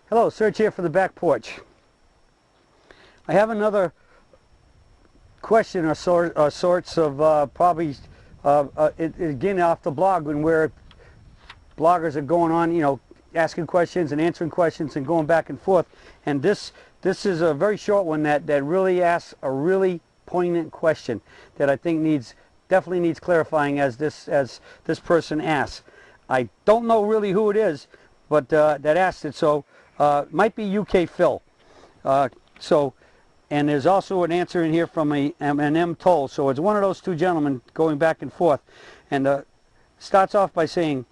Hello, Serge here for the back porch. I have another question or sorts of probably again off the blog, when where bloggers are going on, you know, asking questions and answering questions and going back and forth. And this is a very short one that really asks a really poignant question that I think definitely needs clarifying, as this person asks. I don't know really who it is, but that asked it. So might be UK Phil. And there's also an answer in here from an M. Toll. So it's one of those two gentlemen going back and forth. And starts off by saying,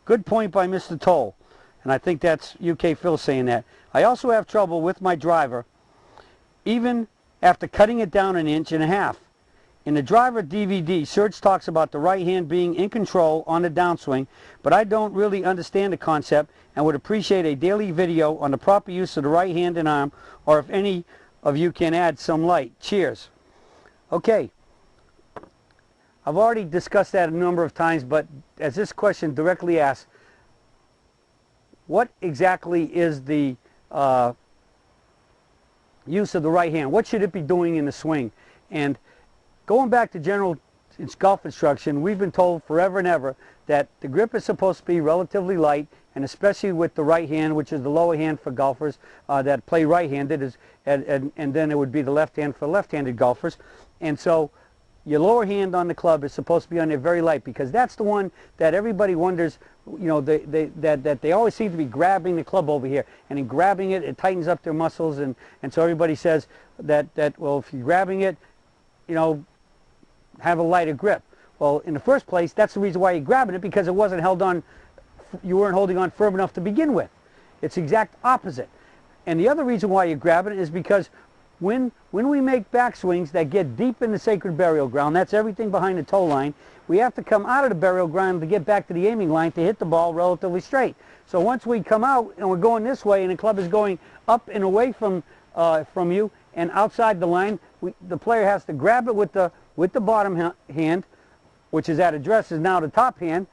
"Good point by Mr. Toll." And I think that's UK Phil saying that. "I also have trouble with my driver, even after cutting it down 1.5 inches. In the driver DVD, Serge talks about the right hand being in control on the downswing, but I don't really understand the concept and would appreciate a daily video on the proper use of the right hand and arm, or if any of you can add some light. Cheers." Okay, I've already discussed that a number of times, but as this question directly asks, what exactly is the use of the right hand? What should it be doing in the swing? And going back to general golf instruction, we've been told forever and ever that the grip is supposed to be relatively light, and especially with the right hand, which is the lower hand for golfers that play right-handed, and then it would be the left hand for left-handed golfers. And so your lower hand on the club is supposed to be on there very light, because that's the one that everybody wonders, you know, that they always seem to be grabbing the club over here, and in grabbing it, it tightens up their muscles, and so everybody says that well, if you're grabbing it, you know, have a lighter grip. Well, in the first place, that's the reason why you're grabbing it, because it wasn't held on, you weren't holding on firm enough to begin with. It's the exact opposite. And the other reason why you're grabbing it is because when we make backswings that get deep in the sacred burial ground, that's everything behind the toe line, we have to come out of the burial ground to get back to the aiming line to hit the ball relatively straight. So once we come out and we're going this way and the club is going up and away from you and outside the line, the player has to grab it with the bottom hand, which is at address, is now the top hand,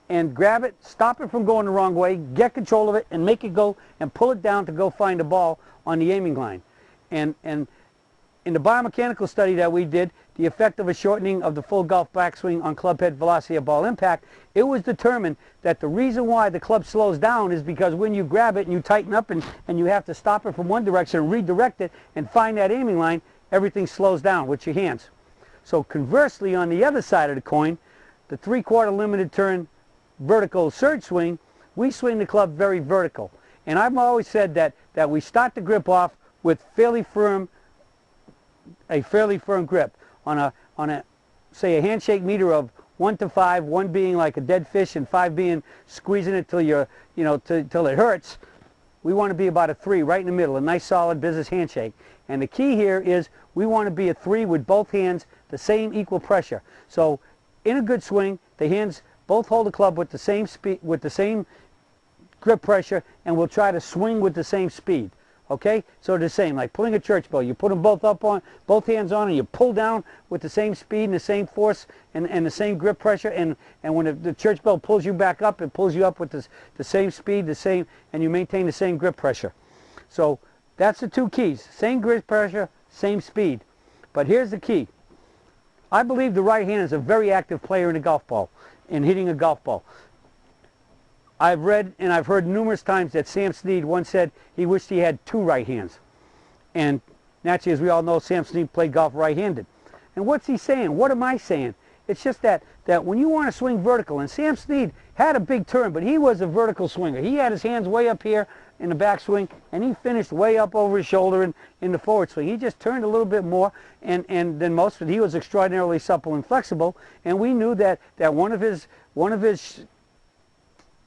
and grab it, stop it from going the wrong way, get control of it, and make it go and pull it down to go find the ball on the aiming line. And in the biomechanical study that we did, the effect of a shortening of the full golf backswing on club head velocity of ball impact, it was determined that the reason why the club slows down is because when you grab it and you tighten up and you have to stop it from one direction and redirect it and find that aiming line, everything slows down with your hands. So conversely, on the other side of the coin, the 3/4 limited turn vertical Serge swing, we swing the club very vertical. And I've always said that we start the grip off with a fairly firm grip on a say a handshake meter of 1 to 5, 1 being like a dead fish and 5 being squeezing it till till it hurts. We want to be about a 3, right in the middle, a nice solid business handshake. And the key here is we want to be a 3 with both hands the same equal pressure. So in a good swing, the hands both hold the club with the same speed, with the same grip pressure, and we'll try to swing with the same speed. Okay, so the same, like pulling a church bell. You put them both up on, both hands on, and you pull down with the same speed and the same force and the same grip pressure. And when the church bell pulls you back up, it pulls you up with the same speed, and you maintain the same grip pressure. So that's the two keys: same grip pressure, same speed. But here's the key. I believe the right hand is a very active player in a golf ball, in hitting a golf ball. I've read and I've heard numerous times that Sam Snead once said he wished he had 2 right hands. And naturally, as we all know, Sam Snead played golf right-handed. And what's he saying? What am I saying? It's just that when you want to swing vertical, and Sam Snead had a big turn, but he was a vertical swinger. He had his hands way up here in the backswing, and he finished way up over his shoulder in the forward swing. He just turned a little bit more and than most, but he was extraordinarily supple and flexible. And we knew that one of his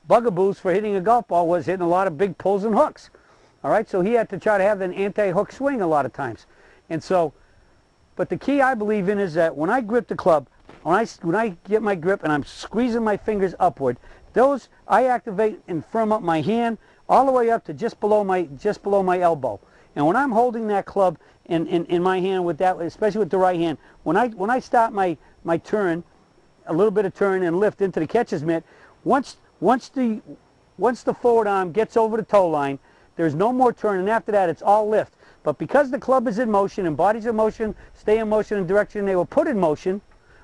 bugaboos for hitting a golf ball was hitting a lot of big pulls and hooks. All right, so he had to try to have an anti-hook swing a lot of times. And so, but the key I believe in is that when I grip the club, when I get my grip and I'm squeezing my fingers upward, those I activate and firm up my hand all the way up to just below my elbow. And when I'm holding that club in my hand with that, especially with the right hand, when I start my turn, a little bit of turn and lift into the catcher's mitt, once the forward arm gets over the toe line, there's no more turn, and after that it's all lift. But because the club is in motion and bodies in motion, stay in motion in direction they were put in motion,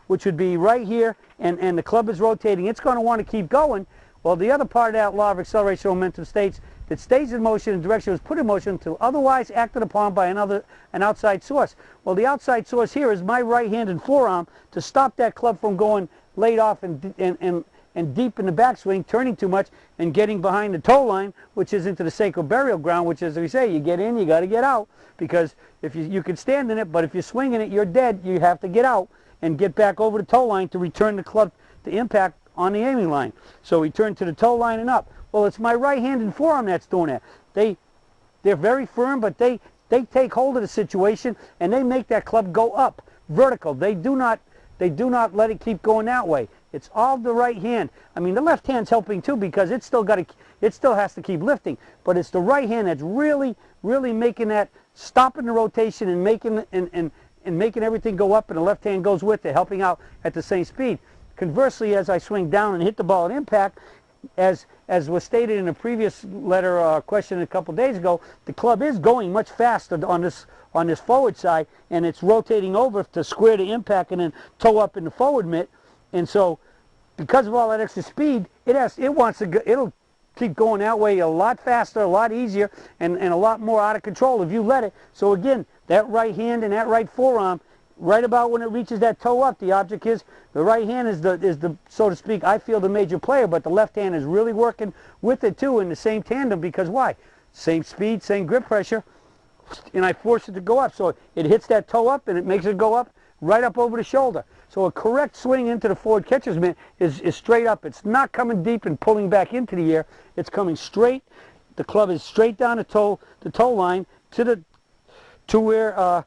which would be right here, and the club is rotating, it's going to want to keep going. Well, the other part of that law of acceleration momentum states that stays in motion in direction was put in motion until otherwise acted upon by an outside source. Well, the outside source here is my right-handed forearm to stop that club from going laid off and deep in the backswing, turning too much and getting behind the toe line, which is into the sacred burial ground, which, as we say, you get in, you got to get out, because if you can stand in it, but if you're swinging it, you're dead. You have to get out and get back over the toe line to return the club to impact on the aiming line. So we turn to the toe line and up. Well, it's my right-handed forearm that's doing that. They're very firm, but they take hold of the situation and they make that club go up, vertical. They do not let it keep going that way. It's all the right hand. I mean, the left hand's helping too, because it still has to keep lifting. But it's the right hand that's really making that, stopping the rotation and making making everything go up, and the left hand goes with it, helping out at the same speed. Conversely, as I swing down and hit the ball at impact, as was stated in a previous letter question a couple days ago, the club is going much faster on this forward side, and it's rotating over to square the impact and then toe up in the forward mitt. And so, because of all that extra speed, it'll keep going that way a lot faster, a lot easier, and a lot more out of control if you let it. So again, that right hand and that right forearm, right about when it reaches that toe up, the object is, the right hand is the so to speak, I feel, the major player, but the left hand is really working with it too in the same tandem, because why? Same speed, same grip pressure, and I force it to go up. So it hits that toe up and it makes it go up right up over the shoulder. So a correct swing into the forward catcher's mitt is straight up. It's not coming deep and pulling back into the air. It's coming straight. The club is straight down the toe line to where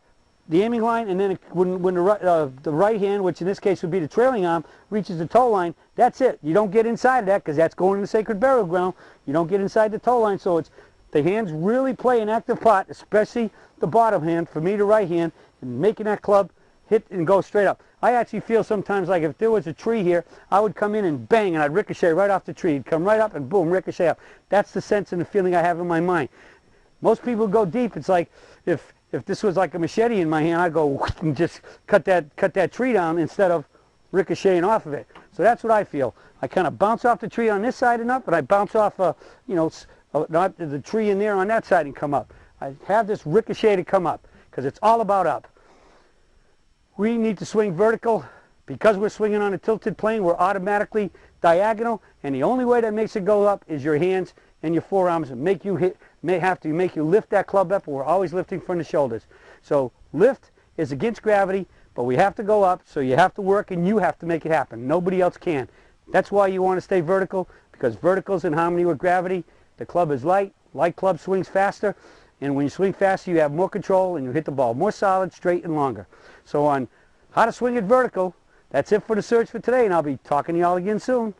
the aiming line, and then when the right hand, which in this case would be the trailing arm, reaches the toe line, that's it. You don't get inside of that, because that's going to the sacred burial ground. You don't get inside the toe line, so it's the hands really play an active part, especially the bottom hand, for me the right hand, in making that club hit and go straight up. I actually feel sometimes like if there was a tree here, I would come in and bang, and I'd ricochet right off the tree. It'd come right up and boom, ricochet up. That's the sense and the feeling I have in my mind. Most people go deep. It's like if this was like a machete in my hand, I'd go and just cut that tree down instead of ricocheting off of it. So that's what I feel. I kind of bounce off the tree on this side and up, and I bounce off, not the tree in there on that side and come up. I have this ricochet to come up, because it's all about up. We need to swing vertical. Because we're swinging on a tilted plane, we're automatically diagonal, and the only way that makes it go up is your hands and your forearms make you lift that club up, and we're always lifting from the shoulders. So lift is against gravity, but we have to go up, so you have to work and you have to make it happen. Nobody else can. That's why you want to stay vertical, because vertical's in harmony with gravity. The club is light. Light club swings faster, and when you swing faster, you have more control and you hit the ball more solid, straight, and longer. So on how to swing it vertical, that's it for the search for today, and I'll be talking to y'all again soon.